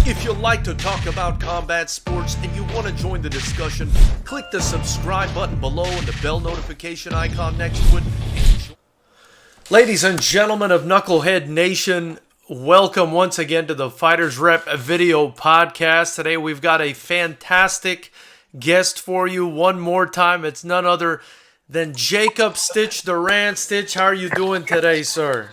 If you like to talk about combat sports and you want to join the discussion, click the subscribe button below and the bell notification icon next to it. Ladies and gentlemen of Knucklehead Nation, welcome once again to the Fighters Rep video podcast. Today we've got a fantastic guest for you one more time. It's none other than Jacob Stitch Duran. Stitch, how are you doing today, sir?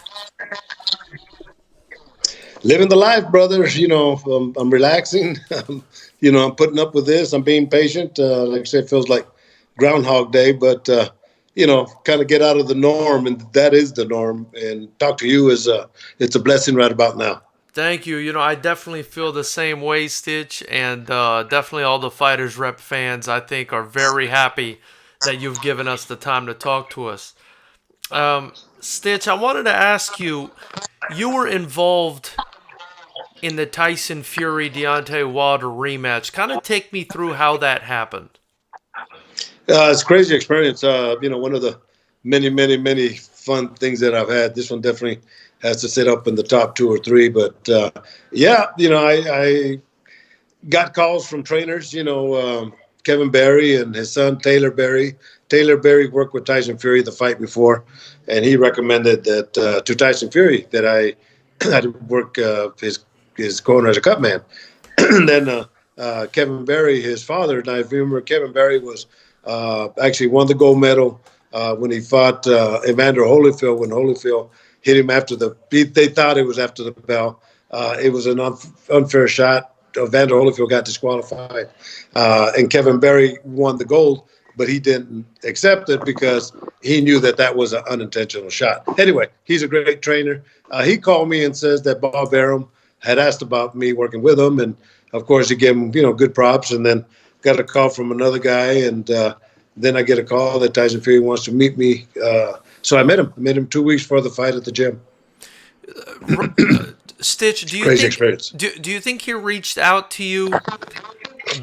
Living the life, brothers. I'm relaxing. I'm putting up with this. I'm being patient. Like I said, it feels like Groundhog Day, but, kind of get out of the norm, and that is the norm. And talk to you it's a blessing right about now. Thank you. I definitely feel the same way, Stitch, and definitely all the Fighters Rep fans, I think, are very happy that you've given us the time to talk to us. Stitch, I wanted to ask you, you were involved in the Tyson Fury Deontay Wilder rematch. Kind of take me through how that happened. It's a crazy experience. One of the many, many, many fun things that I've had. This one definitely has to sit up in the top 2 or 3. But, I got calls from trainers, Kevin Barry and his son, Taylor Barry. Taylor Barry worked with Tyson Fury the fight before, and he recommended that to Tyson Fury that I had to work his corner as a cut man. And then Kevin Barry, his father, and I remember Kevin Barry was actually won the gold medal when he fought Evander Holyfield, when Holyfield hit him after they thought it was after the bell. It was an unfair shot. Evander Holyfield got disqualified, and Kevin Barry won the gold, but he didn't accept it because he knew that was an unintentional shot. Anyway, he's a great trainer. He called me and says that Bob Arum had asked about me working with him, and of course he gave him good props, and then got a call from another guy, and then I get a call that Tyson Fury wants to meet me. So I met him. I met him 2 weeks before the fight at the gym. Stitch, do you think he reached out to you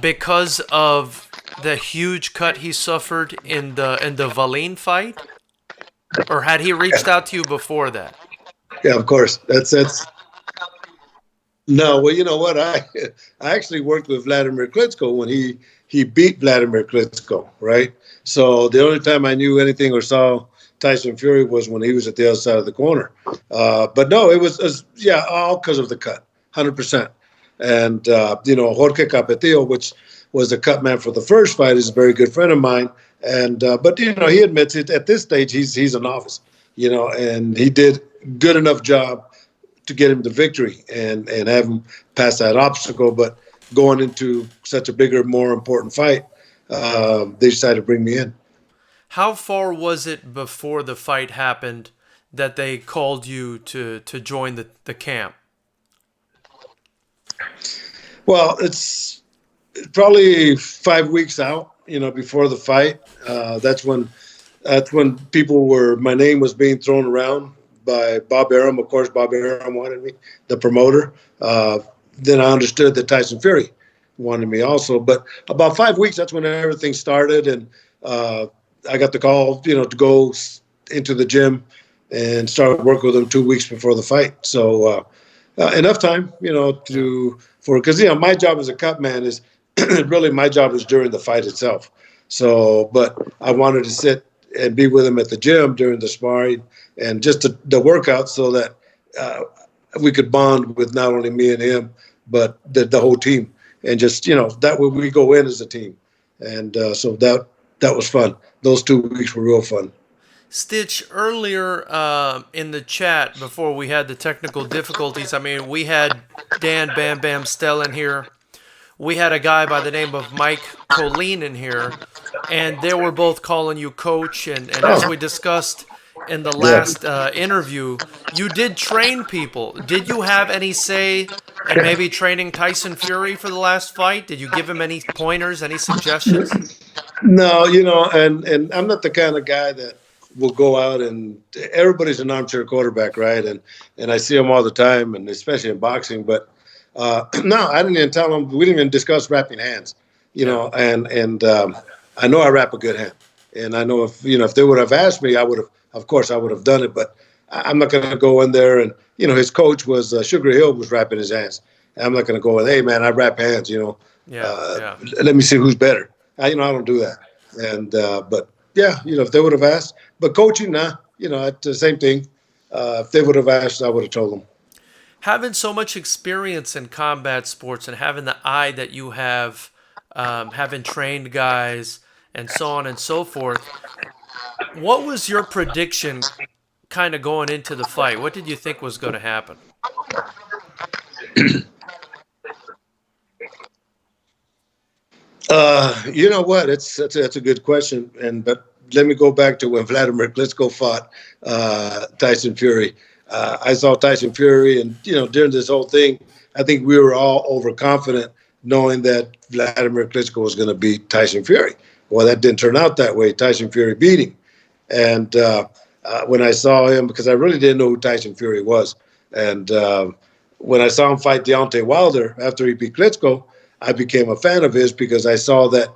because of the huge cut he suffered in the Valine fight, or had he reached out to you before that? Yeah, of course. That's. No, well, you know what? I actually worked with Vladimir Klitschko when he beat Vladimir Klitschko, right? So the only time I knew anything or saw Tyson Fury was when he was at the other side of the corner. But no, it was all because of the cut, 100%. And, Jorge Capetillo, which was the cut man for the first fight, is a very good friend of mine. And but, he admits it at this stage, he's a novice, and he did good enough job to get him the victory and have him pass that obstacle. But going into such a bigger, more important fight, they decided to bring me in. How far was it before the fight happened that they called you to join the camp? Well, it's probably 5 weeks out, before the fight. That's when my name was being thrown around by Bob Arum. Of course, Bob Arum wanted me, the promoter. Then I understood that Tyson Fury wanted me also. But about 5 weeks, that's when everything started. And I got the call, to go into the gym and start working with him 2 weeks before the fight. So enough time, because my job as a cut man is really my job is during the fight itself. So, but I wanted to sit and be with him at the gym during the sparring and just the workout so that we could bond with not only me and him, but the whole team. And just, that way we go in as a team. And so that was fun. Those 2 weeks were real fun. Stitch, earlier in the chat, before we had the technical difficulties, we had Dan Bam Bam Stell in here. We had a guy by the name of Mike Colleen in here, and they were both calling you coach. And as we discussed in the last interview, you did train people. Did you have any say in maybe training Tyson Fury for the last fight? Did you give him any pointers, any suggestions? No, and I'm not the kind of guy that will go out and everybody's an armchair quarterback, right? And I see them all the time, and especially in boxing. But no, I didn't even tell them. We didn't even discuss wrapping hands, and I know I wrap a good hand. And I know if they would have asked me, I would have done it. But I'm not going to go in there. And his coach was Sugar Hill was wrapping his hands, I'm not going to go with, hey man, I wrap hands. Yeah, yeah. Let me see who's better. I don't do that. And but yeah, if they would have asked, but coaching, nah, it's the same thing. If they would have asked, I would have told them. Having so much experience in combat sports and having the eye that you have, having trained guys and so on and so forth, what was your prediction kind of going into the fight? What did you think was going to happen? You know what? That's a good question. But let me go back to when Vladimir Klitschko fought Tyson Fury. I saw Tyson Fury, and during this whole thing, I think we were all overconfident, knowing that Vladimir Klitschko was going to beat Tyson Fury. Well, that didn't turn out that way. Tyson Fury beat him, and when I saw him, because I really didn't know who Tyson Fury was, and when I saw him fight Deontay Wilder after he beat Klitschko, I became a fan of his because I saw that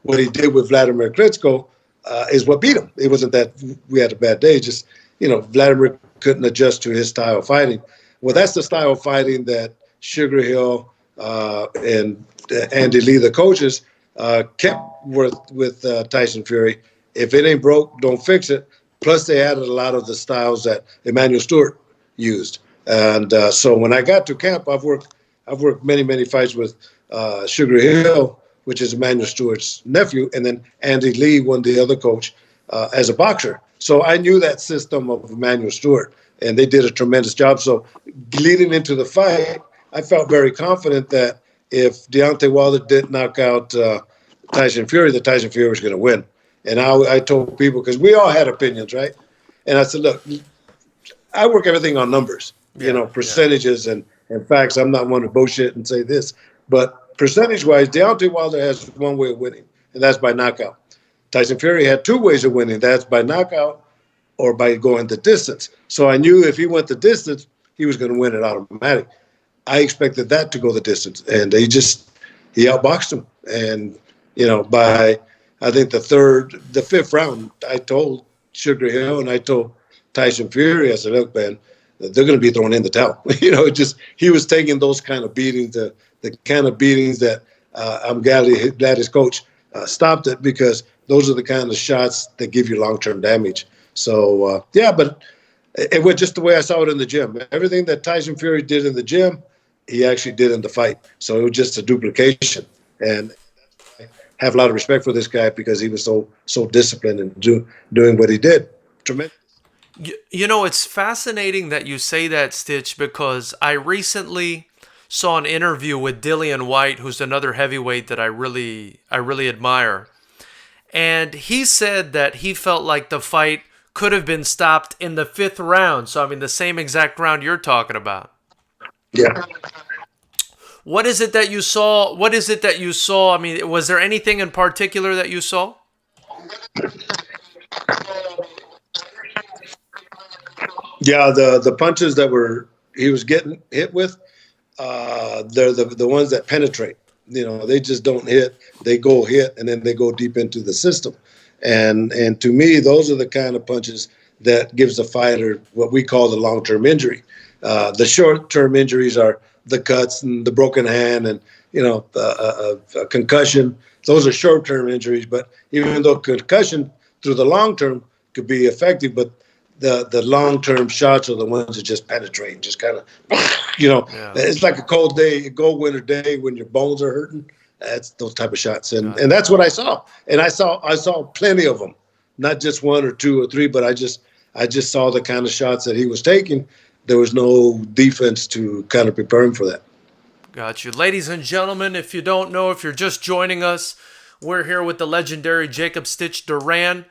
what he did with Vladimir Klitschko is what beat him. It wasn't that we had a bad day; just Vladimir couldn't adjust to his style of fighting. Well, that's the style of fighting that Sugar Hill and Andy Lee, the coaches, kept with Tyson Fury. If it ain't broke, don't fix it. Plus, they added a lot of the styles that Emmanuel Stewart used. And so when I got to camp, I've worked many fights with Sugar Hill, which is Emmanuel Stewart's nephew, and then Andy Lee, one the other coach, as a boxer. So I knew that system of Emmanuel Stewart, and they did a tremendous job. So leading into the fight, I felt very confident that if Deontay Wilder did knock out Tyson Fury, that Tyson Fury was going to win. And I told people, because we all had opinions, right? And I said, look, I work everything on numbers, percentages and facts. I'm not one to bullshit and say this. But percentage-wise, Deontay Wilder has one way of winning, and that's by knockout. Tyson Fury had two ways of winning. That's by knockout or by going the distance. So I knew if he went the distance, he was going to win it automatic. I expected that to go the distance, and he outboxed him. And by I think the fifth round, I told Sugar Hill and I told Tyson Fury, I said, look, man, they're going to be thrown in the towel. He was taking those kind of beatings, the kind of beatings that I'm glad his coach stopped it, because those are the kind of shots that give you long-term damage. So, but it went just the way I saw it in the gym. Everything that Tyson Fury did in the gym, he actually did in the fight. So it was just a duplication. And I have a lot of respect for this guy because he was so disciplined and doing what he did. Tremendous. It's fascinating that you say that, Stitch, because I recently saw an interview with Dillian White, who's another heavyweight that I really admire. And he said that he felt like the fight could have been stopped in the fifth round. So, I mean, the same exact round you're talking about. Yeah. What is it that you saw? I mean, was there anything in particular that you saw? Yeah, the punches that he was getting hit with, they're the ones that penetrate. They just don't hit. They go hit, and then they go deep into the system. And to me, those are the kind of punches that gives the fighter what we call the long-term injury. The short-term injuries are the cuts and the broken hand and a concussion. Those are short-term injuries. But even though concussion through the long term could be effective, but the long-term shots are the ones that just penetrate and just kind of, Yeah. it's like a cold day, a cold winter day when your bones are hurting. That's those type of shots. And that's what I saw. And I saw plenty of them, not just one or two or three, but I just saw the kind of shots that he was taking. There was no defense to kind of prepare him for that. Got you. Ladies and gentlemen, if you don't know, if you're just joining us, we're here with the legendary Jacob Stitch Duran.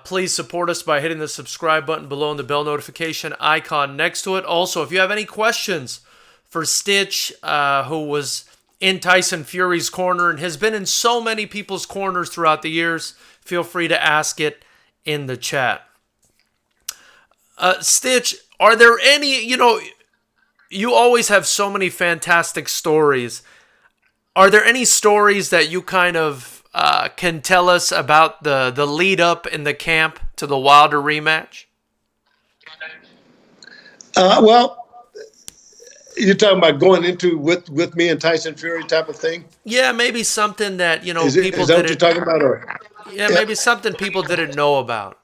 Please support us by hitting the subscribe button below and the bell notification icon next to it. Also, if you have any questions for Stitch, who was in Tyson Fury's corner and has been in so many people's corners throughout the years, feel free to ask it in the chat. Stitch, are there any, you always have so many fantastic stories. Are there any stories that you kind of can tell us about the lead up in the camp to the Wilder rematch? Well, You're talking about going into with me and Tyson Fury type of thing? Yeah, maybe something that people Is that what you're didn't. talking about? Or Yeah, yeah, maybe something people didn't know about.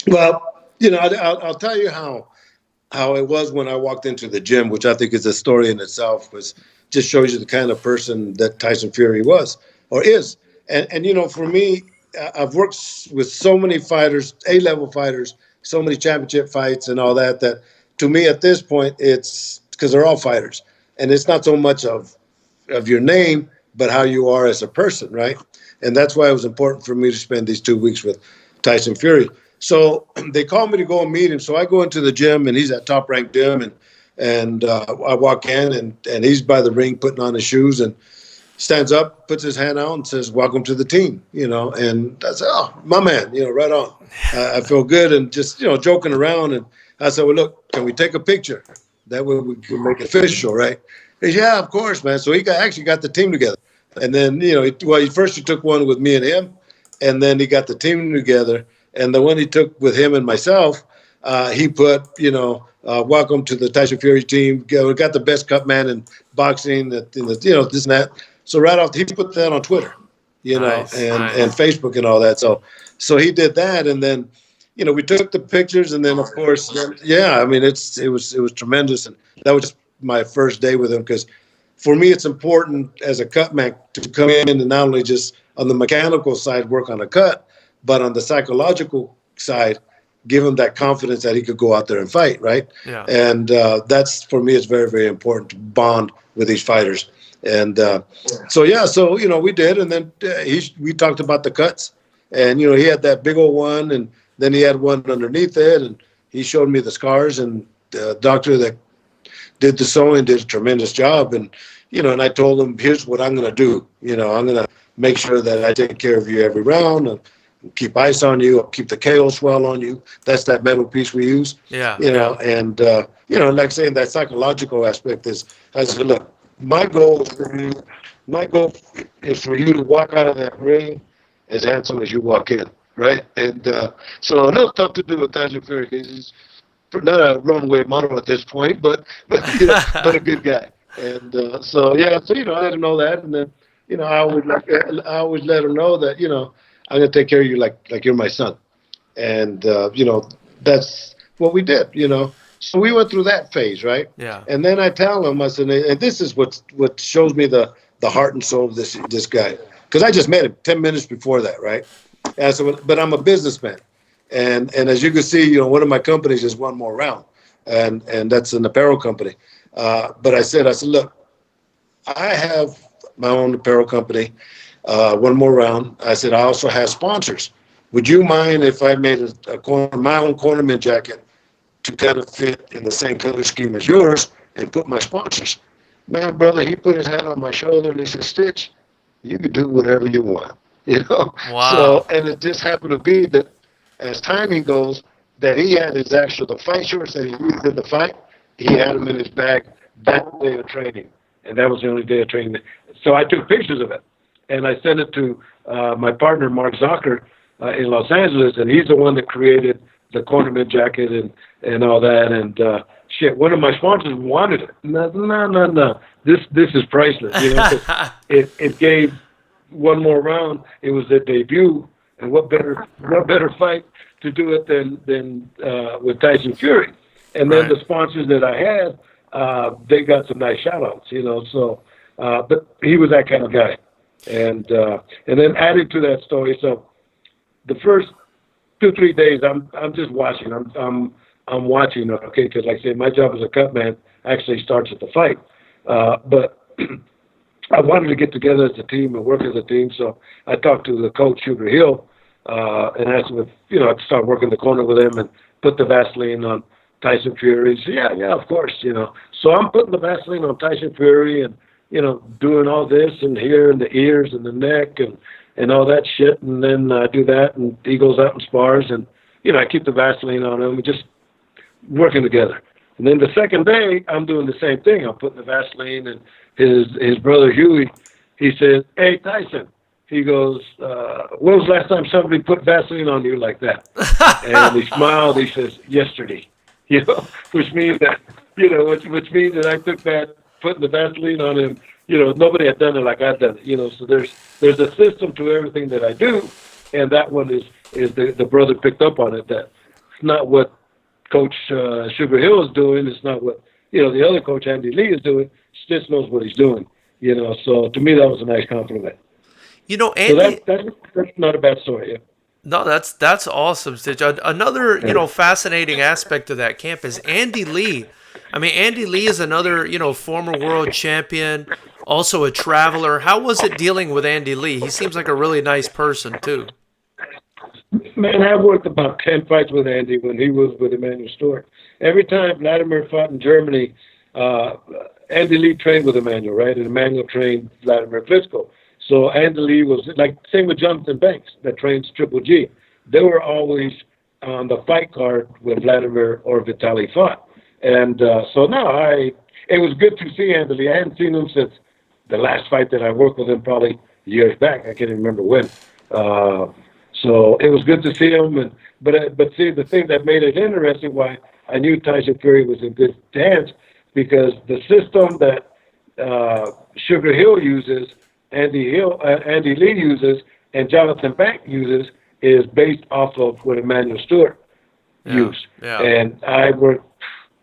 well, I'll tell you how it was when I walked into the gym, which I think is a story in itself, was just shows you the kind of person that Tyson Fury was or is. And for me, I've worked with so many fighters, A-level fighters, so many championship fights and all that, that to me at this point, it's because they're all fighters. And it's not so much of your name, but how you are as a person, right? And that's why it was important for me to spend these 2 weeks with Tyson Fury. So they called me to go and meet him. So I go into the gym, and he's at Top Rank Gym, and I walk in, and he's by the ring putting on his shoes, and stands up, puts his hand out, and says, "Welcome to the team." And I said, "Oh, my man, right on." I feel good, and just joking around, and I said, "Well, look, can we take a picture? That way we can make it official, right?" He said, "Yeah, of course, man." So he actually got the team together, and then he took one with me and him, and then he got the team together, and the one he took with him and myself, he put, "Welcome to the Tyson Fury team. We got the best cut man in boxing, this and that." So right off, he put that on Twitter, Nice, and nice. Facebook and all that. So he did that, and then, we took the pictures, and then of course, yeah, I mean, it was tremendous, and that was just my first day with him, because for me, it's important as a cut man to come in and not only just on the mechanical side work on a cut, but on the psychological side, give him that confidence that he could go out there and fight, right? Yeah. And that's, for me, it's very, very important to bond with these fighters. And so we did, and then we talked about the cuts, and he had that big old one, and then he had one underneath it, and he showed me the scars, and the doctor that did the sewing did a tremendous job, and I told him, here's what I'm going to do. I'm going to make sure that I take care of you every round, and keep ice on you, I'll keep the KO swell on you. That's that metal piece we use. Yeah, yeah. And like saying, that psychological aspect is, I said, look, my goal is for you, my goal is for you to walk out of that ring as handsome as you walk in, right? And so a little tough to do with Tyson Fury, because he's not a runaway model at this point, but a good guy. And I let him know that, and then I always let him know that I'm gonna take care of you like you're my son, and that's what we did. So we went through that phase, right? Yeah. And then I tell him, I said, and this is what shows me the heart and soul of this guy, because I just met him 10 minutes before that, right? And I said, but I'm a businessman. And as you can see, one of my companies just one more round, and that's an apparel company. But I said, look, I have my own apparel company. One more round. I said, I also have sponsors. Would you mind if I made my own cornerman jacket to kind of fit in the same color scheme as yours and put my sponsors? Man, brother, he put his hand on my shoulder and he said, Stitch, you can do whatever you want. So, Wow. and it just happened to be that as timing goes, that he had the fight shorts that he used in the fight, he had them in his bag that day of training. And that was the only day of training. So I took pictures of it, and I sent it to my partner, Mark Zucker, in Los Angeles, and he's the one that created the cornerman jacket and all that. And one of my sponsors wanted it. No. This is priceless. 'Cause it gave one more round. It was their debut, and what better fight to do it than with Tyson Fury. And then Right. the sponsors that I had, they got some nice shout outs, So, but he was that kind of guy. And then added to that story, so the first 2-3 days, I'm just watching. I'm watching, okay, because like I said, my job as a cut man actually starts at the fight. But I wanted to get together as a team and work as a team, so I talked to the coach, Sugar Hill, and asked him if I'd start working the corner with him and put the Vaseline on Tyson Fury. He said, yeah, of course, So I'm putting the Vaseline on Tyson Fury and, doing all this and here and the ears and the neck and all that shit. And then I do that, and he goes out and spars, and, I keep the Vaseline on him. We just working together. And then the second day, I'm doing the same thing. I'm putting the Vaseline, and his brother Huey, he says, hey, Tyson. He goes, when was the last time somebody put Vaseline on you like that? And he smiled. He says, yesterday. which means that, which means that I took that, putting the Vaseline on him, nobody had done it like I've done it, so there's a system to everything that I do, and that one is the brother picked up on it, that it's not what Coach Sugar Hill is doing, it's not what, the other coach, Andy Lee, is doing, he just knows what he's doing, so to me that was a nice compliment. So Andy. that's not a bad story, yeah. No, that's awesome, Stitch. Another, fascinating aspect of that camp is Andy Lee. I mean, Andy Lee is another, former world champion, also a traveler. How was it dealing with Andy Lee? He seems like a really nice person too. Man, I worked about 10 fights with Andy when he was with Emmanuel Stewart. Every time Vladimir fought in Germany, Andy Lee trained with Emmanuel, right? And Emmanuel trained Vladimir Klitschko. So Andy Lee was like, same with Jonathan Banks that trains Triple G. They were always on the fight card when Vladimir or Vitaly fought. And so now it was good to see Andy Lee. I hadn't seen him since the last fight that I worked with him, probably years back. I can't even remember when. So it was good to see him. But see, the thing that made it interesting, why I knew Tyson Fury was in good hands, because the system that Sugar Hill uses, Andy Lee uses, and Jonathan Bank uses is based off of what Emmanuel Stewart used. Yeah. And I worked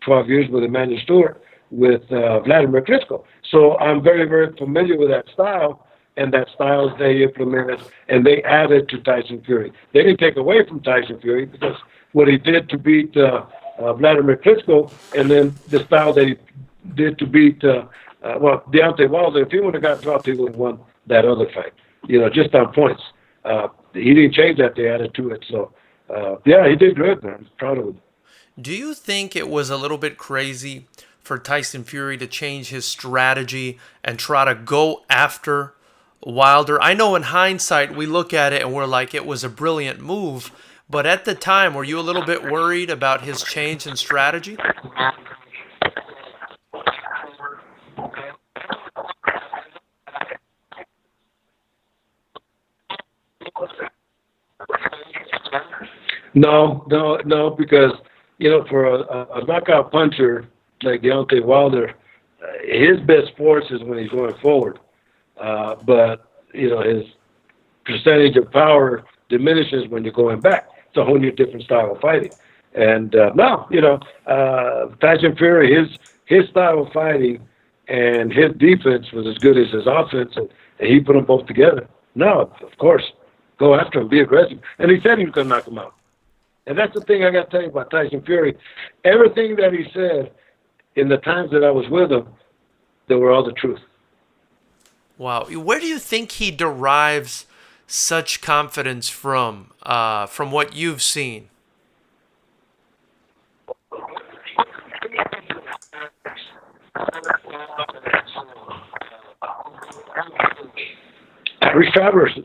12 years with Emmanuel Stewart with Vladimir Klitschko. So I'm very, very familiar with that style, and that style they implemented and they added to Tyson Fury. They didn't take away from Tyson Fury, because what he did to beat Vladimir Klitschko, and then the style that he did to beat Deontay Wilder, if he would have got dropped, he would have won that other fight, just on points. He didn't change that, they added to it. So, yeah, he did good, man. I'm proud of him. Do you think it was a little bit crazy for Tyson Fury to change his strategy and try to go after Wilder? I know in hindsight we look at it and we're like, it was a brilliant move, but at the time, were you a little bit worried about his change in strategy? No, because, for a knockout puncher like Deontay Wilder, his best force is when he's going forward. But, his percentage of power diminishes when you're going back. It's a whole new different style of fighting. And Tyson Fury, his style of fighting and his defense was as good as his offense, and he put them both together. No, of course, go after him, be aggressive. And he said he was going to knock him out. And that's the thing I got to tell you about Tyson Fury. Everything that he said in the times that I was with him, they were all the truth. Wow. Where do you think he derives such confidence from what you've seen? Irish travelers.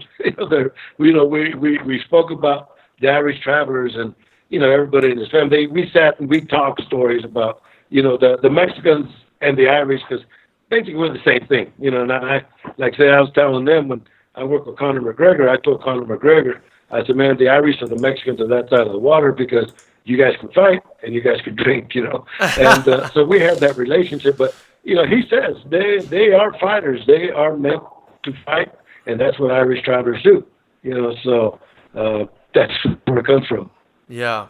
We spoke about the Irish travelers, and everybody in his family. We sat and we talked stories about the Mexicans and the Irish, because basically we're the same thing. And I was telling them when I worked with Conor McGregor, I told Conor McGregor, I said, man, the Irish and the Mexicans are that side of the water, because you guys can fight and you guys can drink, And so we have that relationship. But he says they are fighters. They are meant to fight, and that's what Irish travelers do. So. That's where it comes from. Yeah.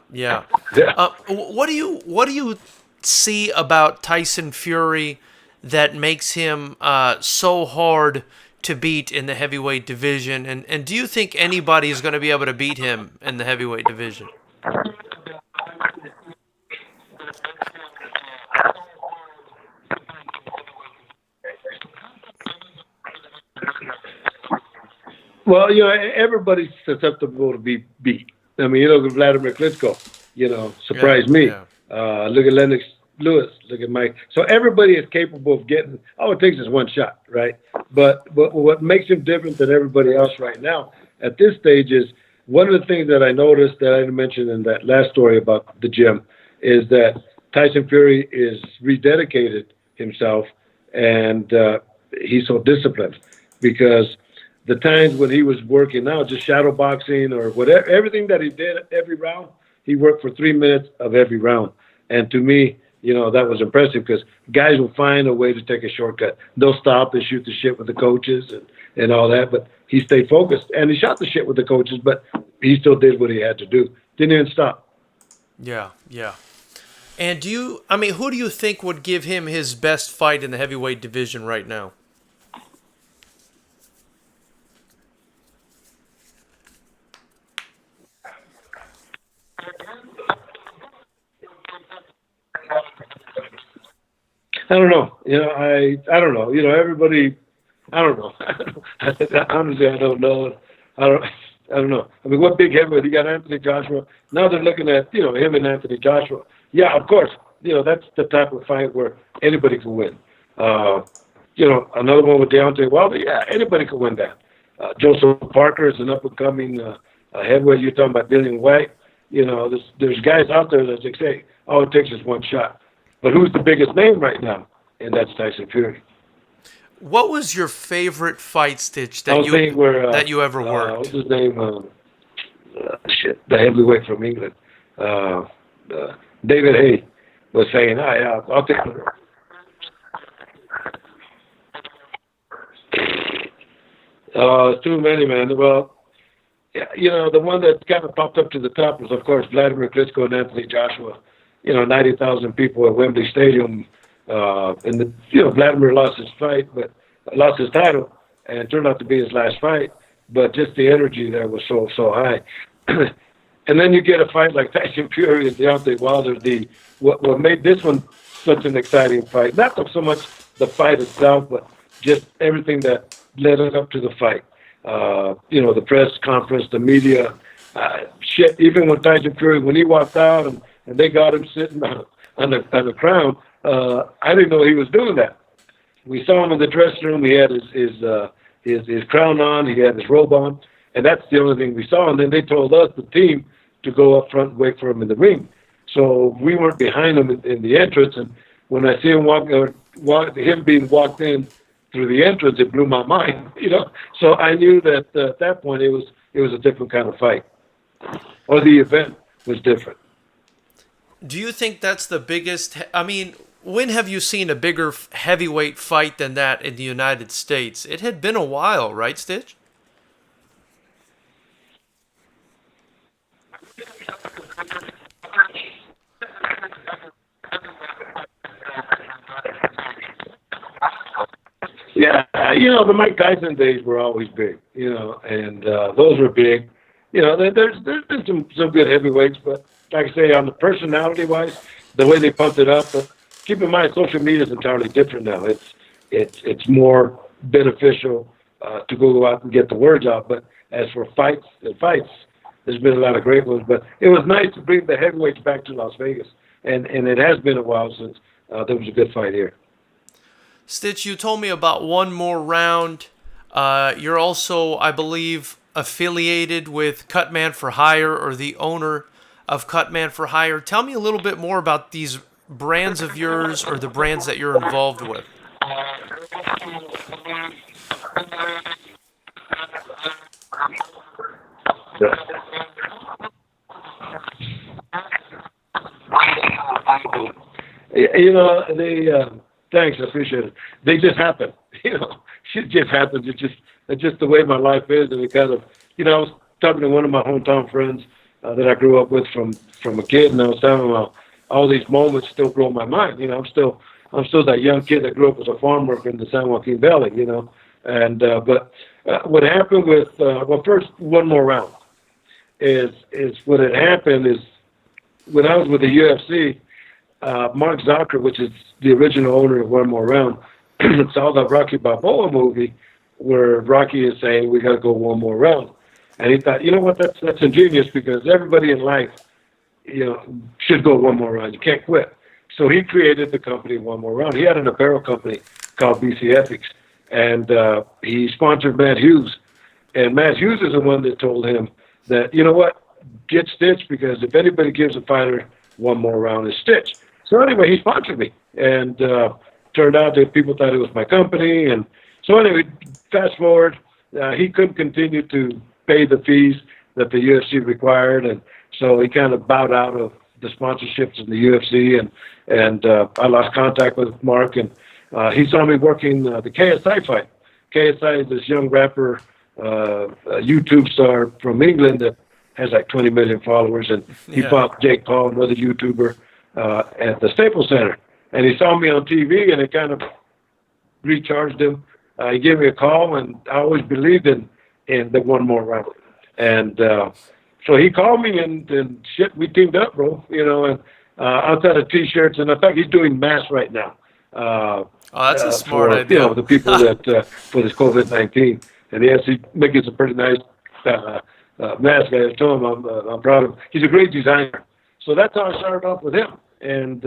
What do you see about Tyson Fury that makes him so hard to beat in the heavyweight division? And do you think anybody is going to be able to beat him in the heavyweight division? Well, everybody's susceptible to be beat. I mean, Vladimir Klitschko, surprised me. Yeah. Look at Lennox Lewis. Look at Mike. So everybody is capable of getting. All it takes is one shot, right? But what makes him different than everybody else right now at this stage is one of the things that I noticed that I didn't mention in that last story about the gym is that Tyson Fury is rededicated himself, and he's so disciplined, because the times when he was working out, just shadow boxing or whatever, everything that he did every round, he worked for 3 minutes of every round. And to me, that was impressive because guys will find a way to take a shortcut. They'll stop and shoot the shit with the coaches and all that, but he stayed focused and he shot the shit with the coaches, but he still did what he had to do. Didn't even stop. Yeah, yeah. And who do you think would give him his best fight in the heavyweight division right now? I don't know. I don't know. Everybody. I don't know. Honestly, I don't know. I don't know. I mean, what big heavyweight? You got Anthony Joshua. Now they're looking at him and Anthony Joshua. Yeah, of course. That's the type of fight where anybody can win. Another one with Deontay Wilder. Yeah, anybody can win that. Joseph Parker is an up and coming heavyweight. You're talking about Dillian White. There's guys out there that say, all it takes is one shot. But who's the biggest name right now? And that's Tyson Fury. What was your favorite fight, Stitch, that you ever worked? What's his name? The heavyweight from England. David Hay was saying, I'll take it. It's too many, man. Well, the one that kind of popped up to the top was, of course, Vladimir Klitschko and Anthony Joshua. 90,000 people at Wembley Stadium. And Vladimir lost his title, and it turned out to be his last fight. But just the energy there was so high. And then you get a fight like Tyson Fury and Deontay Wilder. What made this one such an exciting fight? Not so much the fight itself, but just everything that led up to the fight. The press conference, the media, shit. Even when Tyson Fury, when he walked out and they got him sitting on the crown, I didn't know he was doing that. We saw him in the dressing room. He had his crown on. He had his robe on, and that's the only thing we saw. And then they told us, the team, to go up front and wait for him in the ring. So we weren't behind him in the entrance. And when I see him him being walked in through the entrance, it blew my mind. So I knew that at that point it was a different kind of fight, or the event was different. Do you think that's the biggest? When have you seen a bigger heavyweight fight than that in the United States? It had been a while, right, Stitch? Yeah, the Mike Tyson days were always big, and those were big. There's been some good heavyweights, but like I say, on the personality-wise, the way they pumped it up. But keep in mind, social media is entirely different now. It's more beneficial to go out and get the words out. But as for fights, there's been a lot of great ones. But it was nice to bring the heavyweights back to Las Vegas, and it has been a while since there was a good fight here. Stitch, you told me about One More Round. You're also, I believe, affiliated with Cutman for Hire, or the owner of Cutman for Hire. Tell me a little bit more about these brands of yours, or the brands that you're involved with. Thanks, I appreciate it. They just happen. Shit just happens. It's just the way my life is, and it kind of, I was talking to one of my hometown friends that I grew up with from a kid, and I was telling him all these moments still blow my mind. I'm still that young kid that grew up as a farm worker in the San Joaquin Valley. And but what happened with first, One More Round is what had happened is when I was with the UFC. Mark Zucker, which is the original owner of One More Round, saw the Rocky Balboa movie where Rocky is saying, we got to go one more round. And he thought, that's ingenious, because everybody in life, should go one more round. You can't quit. So he created the company One More Round. He had an apparel company called BC Ethics, and he sponsored Matt Hughes. And Matt Hughes is the one that told him that, get Stitch, because if anybody gives a fighter one more round, it's Stitch. So anyway, he sponsored me, and turned out that people thought it was my company. And so anyway, fast forward, he couldn't continue to pay the fees that the UFC required, and so he kind of bowed out the sponsorships in the UFC, and I lost contact with Mark, and he saw me working the KSI fight. KSI is this young rapper, a YouTube star from England that has like 20 million followers, and he fought Jake Paul, another YouTuber, at the Staples Center. And he saw me on TV, and it kind of recharged him. He gave me a call, and I always believed in the one more round. And so he called me, and shit, we teamed up, bro. You know, and outside of T-shirts, and I think he's doing masks right now. Oh, that's a smart for, idea. You know, the people that for this COVID-19, and he's making some pretty nice mask. I told him I'm proud of him. He's a great designer. So that's how I started off with him. And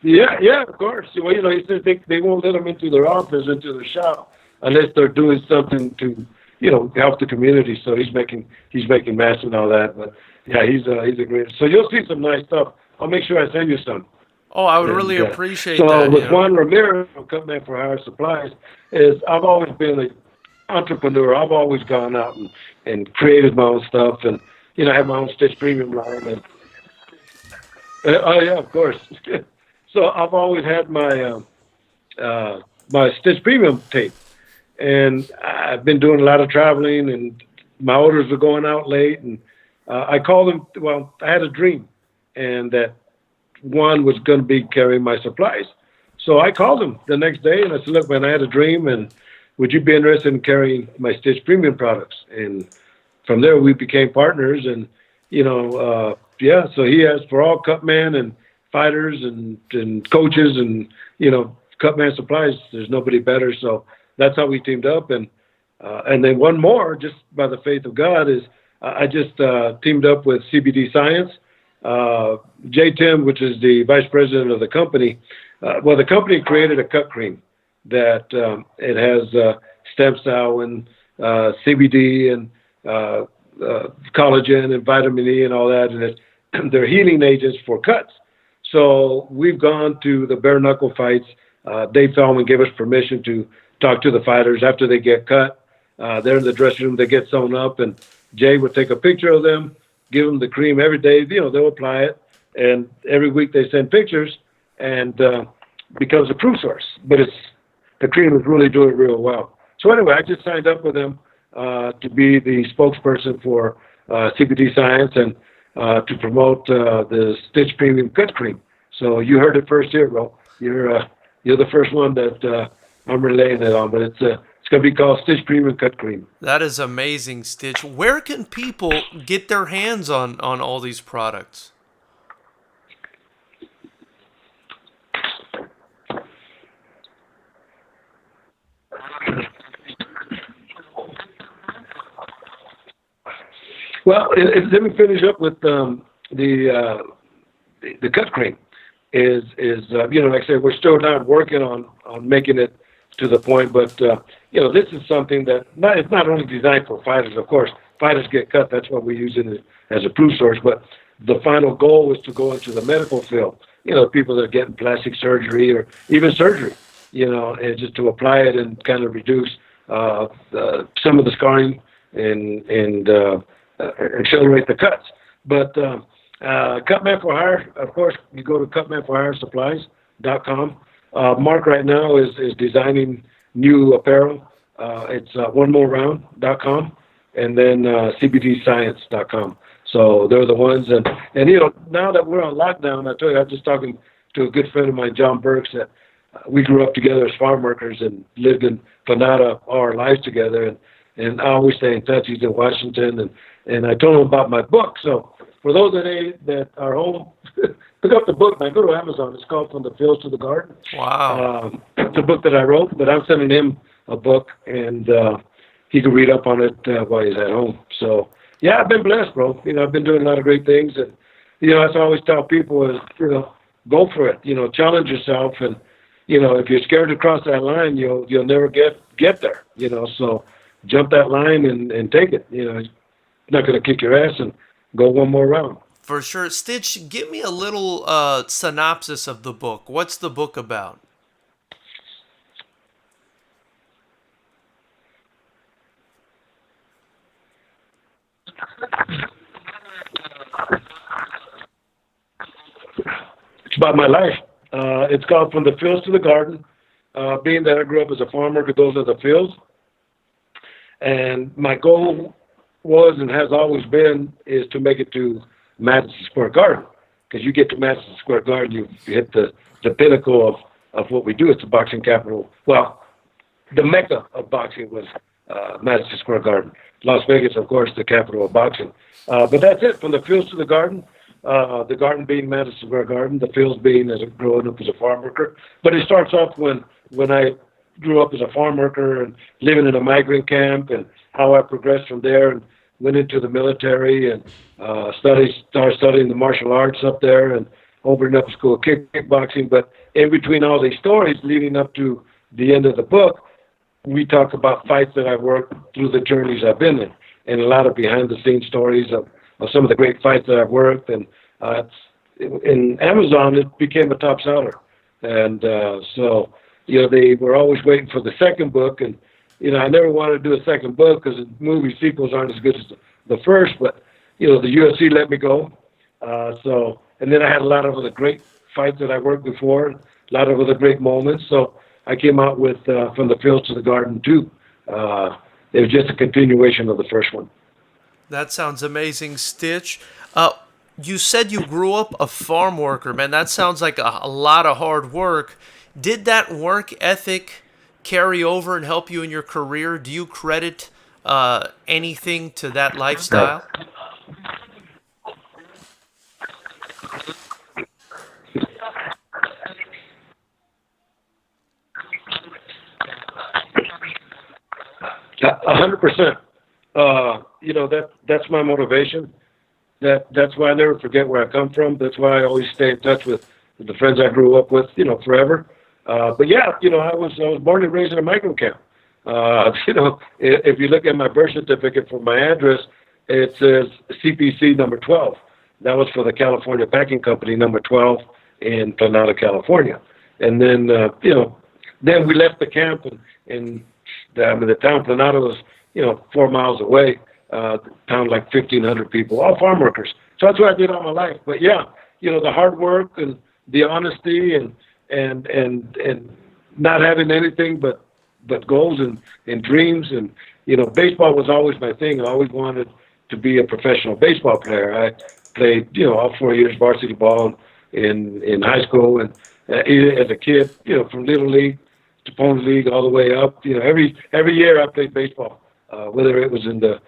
yeah, of course. Well, you know, he says they won't let him into their office, into their shop, unless they're doing something to, you know, help the community. So he's making masks and all that. But yeah, he's a great. So you'll see some nice stuff. I'll make sure I send you some. Oh, I would really appreciate so that. So with Juan Ramirez from Cutman for Hire Supplies, I've always been an entrepreneur. I've always gone out and created my own stuff, and you know, I have my own Stitch Premium line. And oh yeah, of course. So I've always had my my Stitch Premium tape, and I've been doing a lot of traveling, and my orders were going out late, and I called them. Well, I had a dream, and that Juan was going to be carrying my supplies. So I called him the next day, and I said, look, man, I had a dream, and would you be interested in carrying my Stitch Premium products? And from there, we became partners, and, you know, yeah, so he has for all Cutman and fighters and coaches and, you know, Cutman supplies, there's nobody better. So that's how we teamed up. And then one more, just by the faith of God, is I just teamed up with CBD Science. J. Tim, which is the vice president of the company, well, the company created a cut cream that it has stem cell and CBD and collagen and vitamin E and all that, and they're healing agents for cuts. So we've gone to the bare knuckle fights. Dave Feldman gave us permission to talk to the fighters after they get cut. They're in the dressing room, they get sewn up, and Jay would take a picture of them, give them the cream every day. You know, they'll apply it, and every week they send pictures, and becomes a proof source. But the cream is really doing real well. So anyway, I just signed up with them to be the spokesperson for CBD Science and to promote the Stitch Premium Cut Cream. So you heard it first here, bro. You're the first one that I'm relaying it on, but it's going to be called Stitch Premium Cut Cream. That is amazing, Stitch. Where can people get their hands on all these products? Well, let me finish up with the cut cream. Is you know, like I said, we're still not working on making it to the point, but you know, this is something that it's not only designed for fighters. Of course, fighters get cut. That's why we use it as a proof source. But the final goal is to go into the medical field. You know, people that are getting plastic surgery or even surgery. You know, and just to apply it and kind of reduce some of the scarring and accelerate the cuts. But Cutman for Hire, of course, you go to cutmanforhiresupplies.com. Mark right now is designing new apparel. It's onemoreround.com and then cbdscience.com. So they're the ones. And you know, now that we're on lockdown, I tell you, I was just talking to a good friend of mine, John Burks, that we grew up together as farm workers and lived in Fanata all our lives together. And I always stay in touch. He's in Washington. And I told him about my book. So for those that are home, pick up the book, man. Go to Amazon. It's called From the Fields to the Garden. Wow. It's a book that I wrote, but I'm sending him a book, and he can read up on it while he's at home. So, yeah, I've been blessed, bro. You know, I've been doing a lot of great things. And, you know, that's what I always tell people is, you know, go for it. You know, challenge yourself. And, you know, if you're scared to cross that line, you'll never get there, you know. So jump that line and take it. You know, it's not going to kick your ass and go one more round. For sure. Stitch, give me a little synopsis of the book. What's the book about? It's about my life. It's called From the Fields to the Garden. Being that I grew up as a farmer, those are the fields. And my goal was and has always been is to make it to Madison Square Garden. Because you get to Madison Square Garden, you hit the pinnacle of what we do. It's the boxing capital. Well, the mecca of boxing was Madison Square Garden. Las Vegas, of course, the capital of boxing. But that's it, from the fields to the garden. The garden being Madison Square Garden, the fields being as growing up as a farm worker. But it starts off when I grew up as a farm worker and living in a migrant camp, and how I progressed from there and went into the military and started studying the martial arts up there and opening up a school of kickboxing. But in between all these stories leading up to the end of the book, we talk about fights that I've worked through, the journeys I've been in, and a lot of behind-the-scenes stories of some of the great fights that I've worked. And in Amazon, it became a top seller. And so, they were always waiting for the second book. And, I never wanted to do a second book because movie sequels aren't as good as the first. But, the UFC let me go. And then I had a lot of other great fights that I worked before, a lot of other great moments. So I came out with From the Fields to the Garden, too. It was just a continuation of the first one. That sounds amazing, Stitch. You said you grew up a farm worker, man. That sounds like a lot of hard work. Did that work ethic carry over and help you in your career? Do you credit anything to that lifestyle? 100%. That's my motivation. That's why I never forget where I come from. That's why I always stay in touch with the friends I grew up with, forever. But yeah, I was born and raised in a migrant camp. If you look at my birth certificate for my address, it says CPC number 12. That was for the California Packing Company, number 12 in Planada, California. And then, then we left the camp, and the town Planada was, 4 miles away. Town like 1,500 people, all farm workers. So that's what I did all my life. But yeah, the hard work and the honesty and not having anything but goals and dreams. And baseball was always my thing. I always wanted to be a professional baseball player. I played all 4 years varsity ball in high school, and as a kid, from little league to pony league all the way up. Every year I played baseball, whether it was at the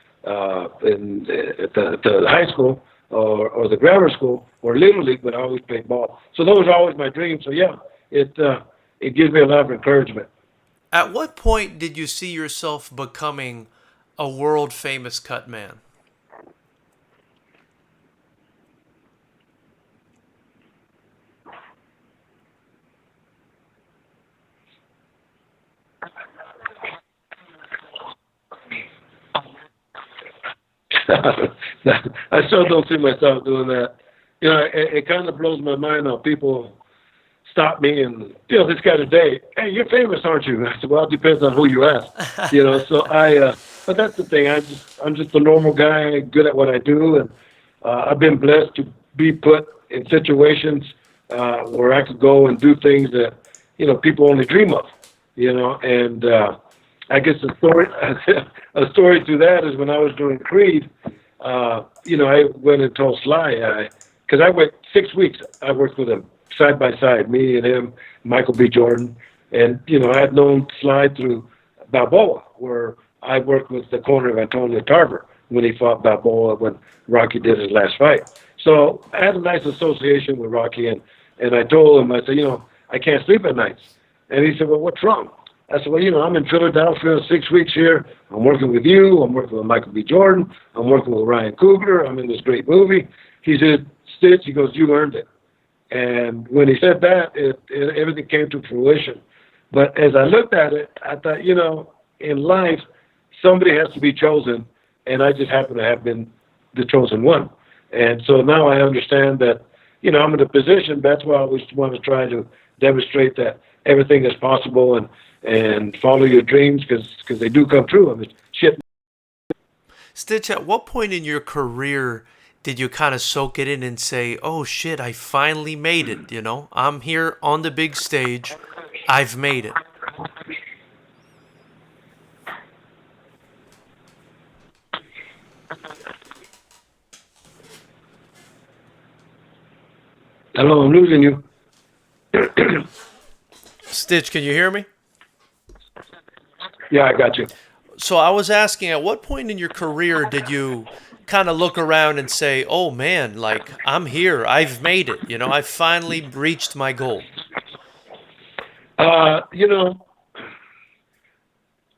high school or the grammar school or little league, but I always played ball. So those are always my dreams. So yeah, it gives me a lot of encouragement. At what point did you see yourself becoming a world famous cut man? I still don't see myself doing that. It kind of blows my mind how people stop me and, this guy today, hey, you're famous, aren't you? I said, well, it depends on who you ask. So but that's the thing. I'm just a normal guy, good at what I do, and I've been blessed to be put in situations where I could go and do things that, people only dream of, and I guess a story to that is when I was doing Creed, I went and told Sly, because I went 6 weeks, I worked with him side by side, me and him, Michael B. Jordan, and, I had known Sly through Balboa, where I worked with the corner of Antonio Tarver when he fought Balboa when Rocky did his last fight. So I had a nice association with Rocky, and I told him, I said, I can't sleep at nights. And he said, well, what's wrong? I said, well, I'm in Philadelphia 6 weeks here. I'm working with you. I'm working with Michael B. Jordan. I'm working with Ryan Coogler. I'm in this great movie. He said, Stitch, he goes, you earned it. And when he said that, everything came to fruition. But as I looked at it, I thought, in life, somebody has to be chosen, and I just happen to have been the chosen one. And so now I understand that, I'm in a position. That's why I always want to try to demonstrate that everything is possible and follow your dreams because they do come true. I mean, shit. Stitch, at what point in your career did you kind of soak it in and say, "Oh shit, I finally made it"? You know, I'm here on the big stage. I've made it. Hello, I'm losing you. Stitch, can you hear me? Yeah, I got you. So I was asking, at what point in your career did you kind of look around and say, "Oh man, like I'm here. I've made it. You know, I finally reached my goal." You know,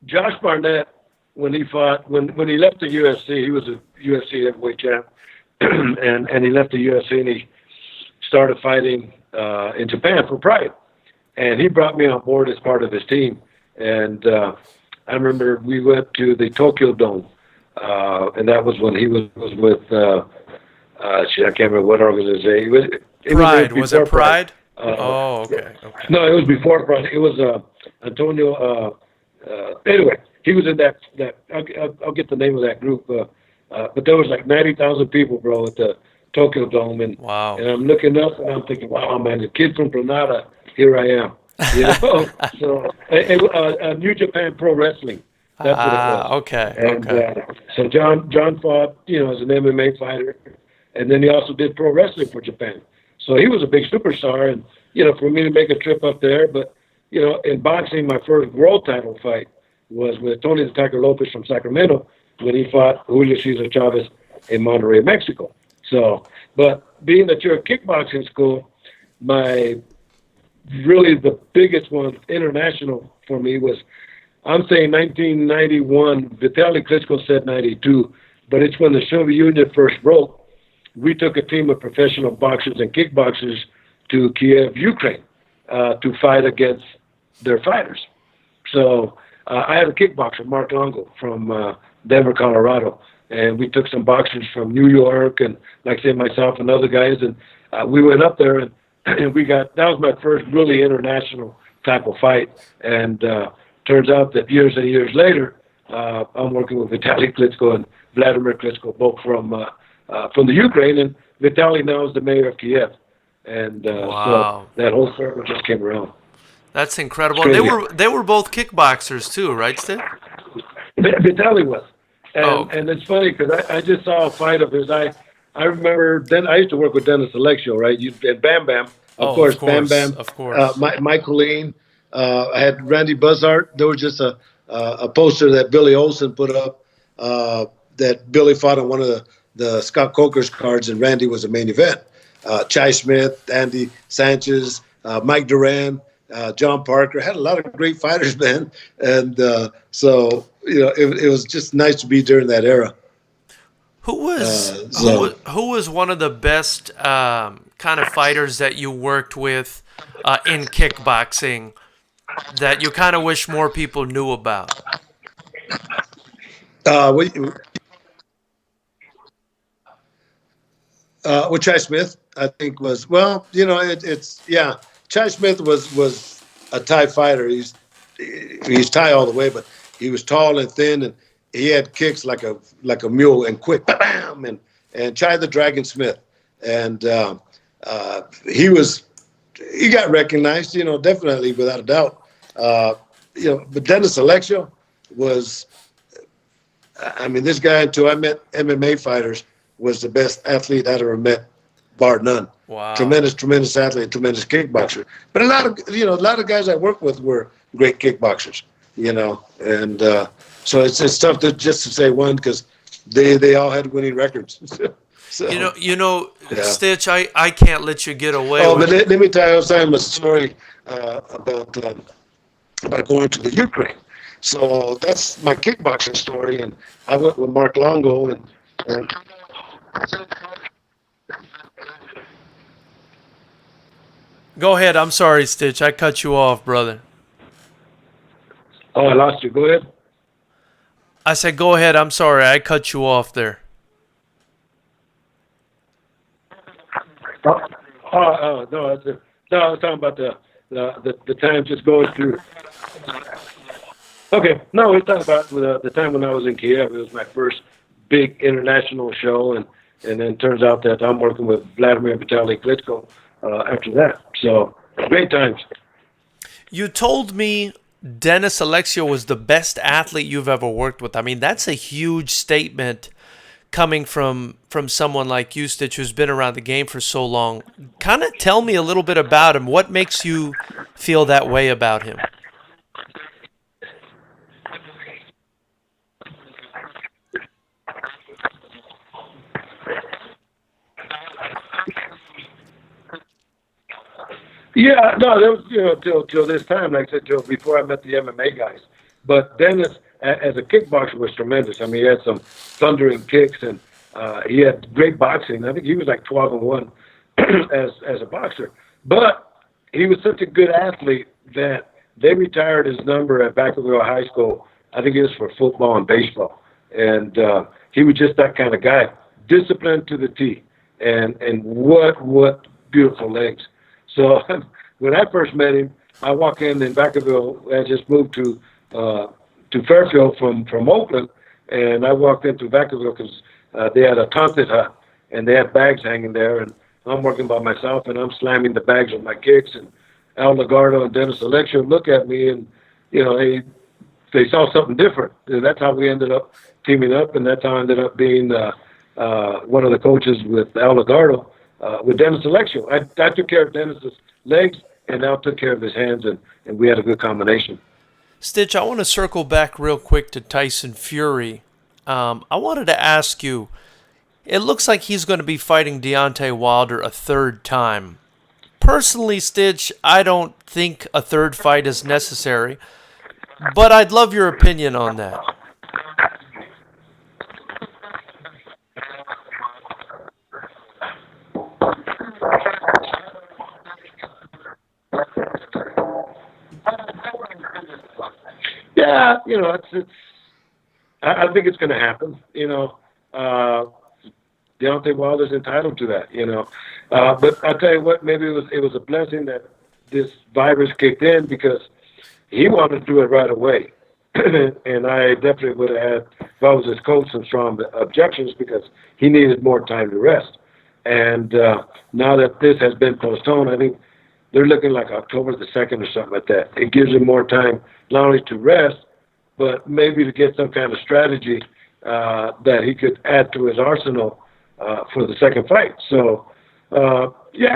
Josh Barnett, when he fought, when he left the UFC, he was a UFC heavyweight champ, and he left the UFC and he started fighting in Japan for Pride, and he brought me on board as part of his team, and I remember we went to the Tokyo Dome, and that was when he was with shit, I can't remember what organization. Pride, was it Pride? Uh, Oh, okay, okay. No, it was before Pride. It was Antonio. Anyway, he was in that. I'll get the name of that group. But there was like 90,000 people, bro, at the Tokyo Dome, and Wow. and I'm looking up and I'm thinking, wow, man, the kid from Granada, here I am. You know, so New Japan Pro Wrestling. That's what it was. Okay, And okay. so John fought, you know, as an MMA fighter, and then he also did pro wrestling for Japan. So he was a big superstar, and you know, for me to make a trip up there, but you know, in boxing, my first world title fight was with Tony the Tiger Lopez from Sacramento when he fought Julio Cesar Chavez in Monterrey, Mexico. So, but being that you're a kickboxing school, my really the biggest one international for me was, I'm saying 1991. Vitaly Klitschko said 92, but it's when the Soviet Union first broke. We took a team of professional boxers and kickboxers to Kiev, Ukraine, to fight against their fighters. So I had a kickboxer, Mark Longo, from Denver, Colorado, and we took some boxers from New York, and like I say, myself and other guys, and we went up there, and we got, that was my first really international type of fight, and turns out that years and years later, I'm working with Vitaly Klitschko and Vladimir Klitschko, both from the Ukraine, and Vitaly now is the mayor of Kiev, and Wow. so that whole circle just came around. That's incredible. And they were both kickboxers too, right, Steve? Vitaly was, and okay. and it's funny because I just saw a fight of his. I remember then I used to work with Dennis Alexio, right? And Bam Bam, of course, Bam Bam, of course. Michael Lean. I had Randy Buzzard. There was just a poster that Billy Olsen put up that Billy fought on one of the Scott Coker's cards, and Randy was the main event. Chai Smith, Andy Sanchez, Mike Duran, John Parker. Had a lot of great fighters, man. And so, you know, it was just nice to be during that era. Who was one of the best kind of fighters that you worked with in kickboxing that you kind of wish more people knew about? With Chai Smith, I think was, well, you know, it's yeah. Chai Smith was a Thai fighter. He's Thai all the way, but he was tall and thin, and he had kicks like a mule and quick, bam, and Chai the Dragon Smith, and he got recognized, you know, definitely without a doubt. You know, but Dennis Alexio was, I mean, this guy, until I met MMA fighters, was the best athlete I'd ever met, bar none. Wow. Tremendous athlete, tremendous kickboxer. But a lot of guys I worked with were great kickboxers, you know, and so it's tough to say one because they all had winning records. So, You know, yeah. Stitch, I can't let you get away Oh, with but let me tell you, I was telling a story about going to the Ukraine. So that's my kickboxing story, and I went with Mark Longo, and Go ahead. I'm sorry, Stitch. I cut you off, brother. Oh, I lost you. Go ahead. I said, go ahead. I'm sorry. I cut you off there. No, I was talking about the time just going through. Okay, no, we're talking about the time when I was in Kiev. It was my first big international show, and And then turns out that I'm working with Vladimir Vitaly Klitschko after that. So great times. You told me Dennis Alexio was the best athlete you've ever worked with. I mean, that's a huge statement coming from someone like you, Stitch, who's been around the game for so long. Kind of tell me a little bit about him. What makes you feel that way about him? Yeah, no, that was till this time, like I said, till before I met the MMA guys. But Dennis, as a kickboxer, was tremendous. I mean, he had some thundering kicks, and he had great boxing. I think he was like 12-1 as a boxer. But he was such a good athlete that they retired his number at Vacaville High School. I think it was for football and baseball, and he was just that kind of guy, disciplined to the T, and what beautiful legs. So when I first met him, I walk in Vacaville. I just moved to Fairfield from Oakland, and I walked into Vacaville because they had a taunted hut, and they had bags hanging there, and I'm working by myself, and I'm slamming the bags with my kicks, and El Gordo and Dennis Alexio look at me, and they saw something different. And that's how we ended up teaming up, and that's how I ended up being one of the coaches with El Gordo. With Dennis Alexio. I took care of Dennis's legs, and Al took care of his hands, and we had a good combination. Stitch, I want to circle back real quick to Tyson Fury. I wanted to ask you, it looks like he's going to be fighting Deontay Wilder a third time. Personally, Stitch, I don't think a third fight is necessary, but I'd love your opinion on that. Yeah, I think it's going to happen. Deontay Wilder's entitled to that. But I'll tell you what, maybe it was a blessing that this virus kicked in because he wanted to do it right away, and I definitely would have had, if I was his coach, some strong objections because he needed more time to rest. And now that this has been postponed, I think they're looking like October the 2nd or something like that. It gives him more time not only to rest, but maybe to get some kind of strategy that he could add to his arsenal for the second fight. So, you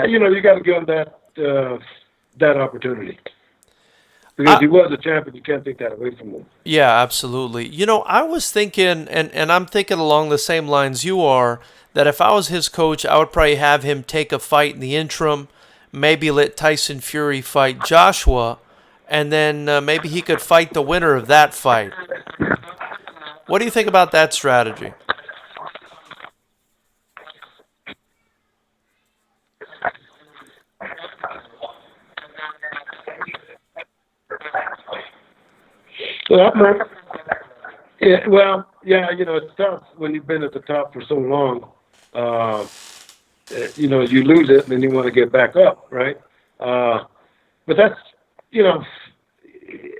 got to give him that opportunity. Because he was a champion. You can't take that away from him. Yeah, absolutely. I was thinking, and I'm thinking along the same lines you are, that if I was his coach, I would probably have him take a fight in the interim, maybe let Tyson Fury fight Joshua, and then maybe he could fight the winner of that fight. What do you think about that strategy? It's tough when you've been at the top for so long. You lose it, and then you want to get back up, right? But that's,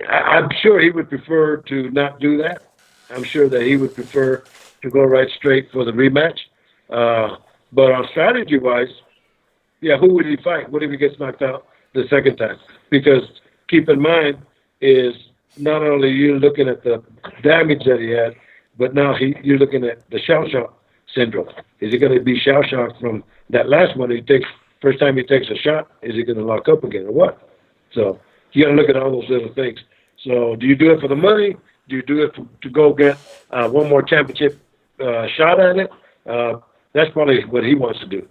I'm sure he would prefer to not do that. I'm sure that he would prefer to go right straight for the rematch. But on strategy-wise, who would he fight? What if he gets knocked out the second time? Because keep in mind is not only you looking at the damage that he had, but now you're looking at the shell shock syndrome. Is he going to be shell shocked from that last one? First time he takes a shot, is he going to lock up again or what? So you got to look at all those little things. So do you do it for the money? Do you do it to go get one more championship shot at it? That's probably what he wants to do.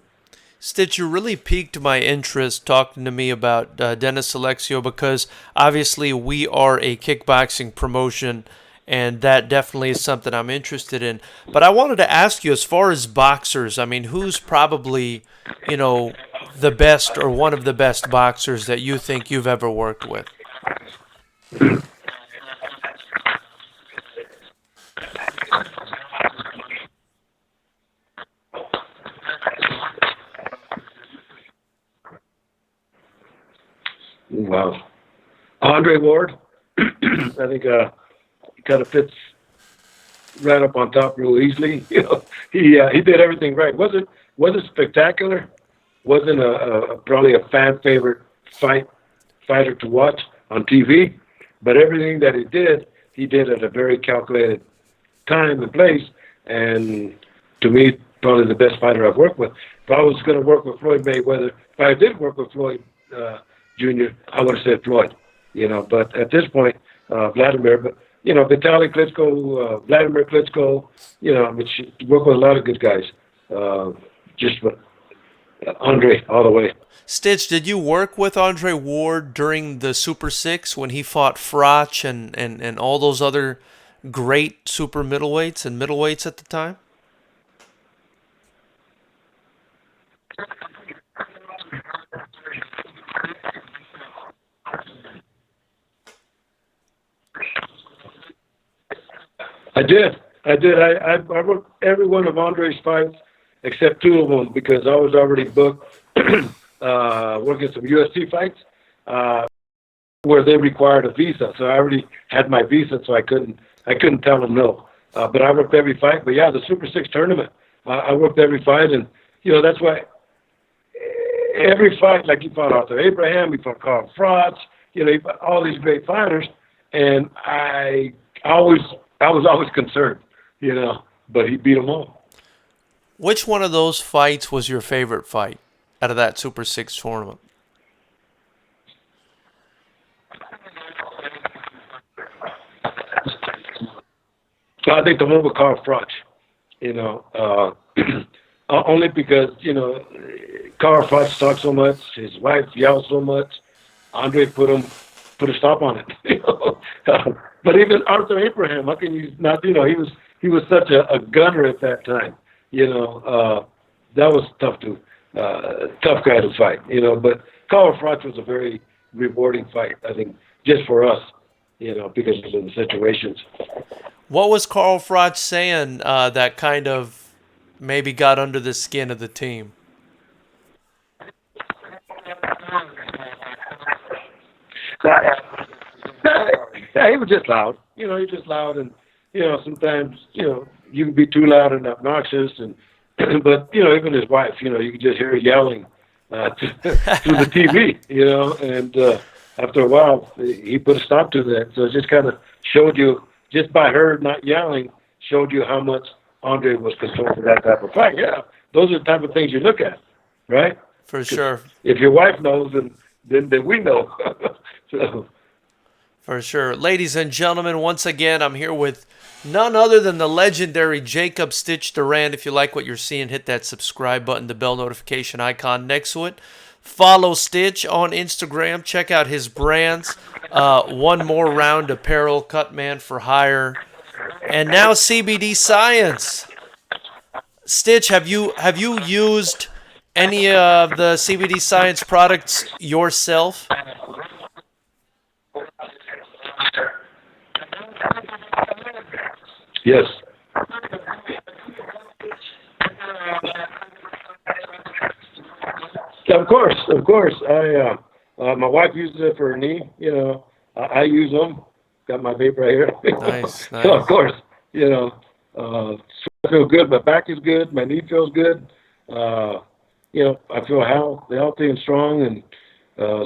Stitch, you really piqued my interest talking to me about Dennis Alexio because obviously we are a kickboxing promotion and that definitely is something I'm interested in. But I wanted to ask you, as far as boxers, I mean, who's probably, the best or one of the best boxers that you think you've ever worked with? Wow. Andre Ward, I think he kind of fits right up on top real easily. He did everything right. Wasn't spectacular. Wasn't probably a fan favorite fighter to watch on TV, but everything that he did at a very calculated time and place. And to me, probably the best fighter I've worked with. If I was going to work with Floyd Mayweather, if I did work with Floyd Jr., I would have said Floyd. But at this point, Vladimir. But Vitaly Klitschko, Vladimir Klitschko. Which work with a lot of good guys. Just with Andre all the way. Stitch, did you work with Andre Ward during the Super Six when he fought Froch and all those other great super middleweights and middleweights at the time? I did. I worked every one of Andre's fights except two of them because I was already booked working some UFC fights where they required a visa. So I already had my visa, so I couldn't tell them no. But I worked every fight. But yeah, the Super Six tournament, I worked every fight, and that's why every fight, like he fought Arthur Abraham, he fought Carl Froch, he fought all these great fighters, and I was always concerned, but he beat them all. Which one of those fights was your favorite fight out of that Super Six tournament? I think the one with Carl Froch, only because, Carl Froch talked so much, his wife yelled so much, Andre put a stop on it. But even Arthur Abraham, how can you not, he was such a gunner at that time, that was tough guy to fight, but Carl Froch was a very rewarding fight, I think, just for us, because of the situations. What was Carl Froch saying that kind of maybe got under the skin of the team? Yeah, he was just loud. He was just loud, and sometimes you can be too loud and obnoxious, and but even his wife, you could just hear her yelling through the TV, and after a while he put a stop to that. So it just kind of showed you, just by her not yelling, showed you how much Andre was controlling that type of fight. Yeah, those are the type of things you look at, right? For sure. If your wife knows, then we know. So. For sure. Ladies and gentlemen, once again, I'm here with none other than the legendary Jacob Stitch Duran. If you like what you're seeing, hit that subscribe button, the bell notification icon next to it. Follow Stitch on Instagram. Check out his brands. One More Round Apparel, Cutman for Hire, and now CBD Science. Stitch, have you used any of the CBD Science products yourself? Yes. Of course. My wife uses it for her knee. I use them. Got my vape right here. Nice. So of course, I feel good. My back is good. My knee feels good. I feel healthy and strong, and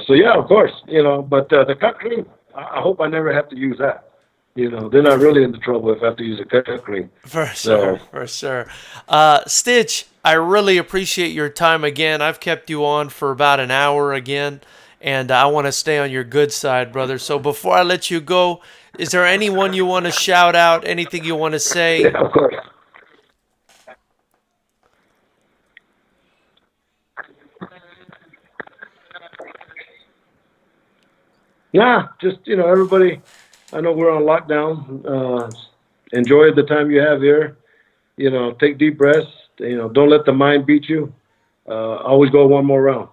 so yeah, of course. But the cut cream, I hope I never have to use that. Then I'm really into trouble if I have to use a cut cream. For sure. Stitch, I really appreciate your time again. I've kept you on for about an hour again, and I want to stay on your good side, brother. So before I let you go, is there anyone you want to shout out, anything you want to say? Yeah, of course. Yeah, just, everybody, I know we're on lockdown. Enjoy the time you have here. Take deep breaths. Don't let the mind beat you. Always go one more round.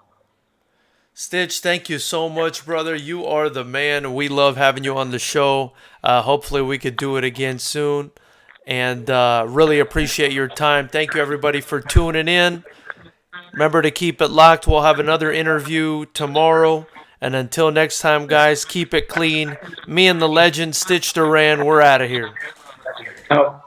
Stitch, thank you so much, brother. You are the man. We love having you on the show. Hopefully we could do it again soon. And really appreciate your time. Thank you, everybody, for tuning in. Remember to keep it locked. We'll have another interview tomorrow. And until next time, guys, keep it clean. Me and the legend, Stitch Duran, we're out of here. Out.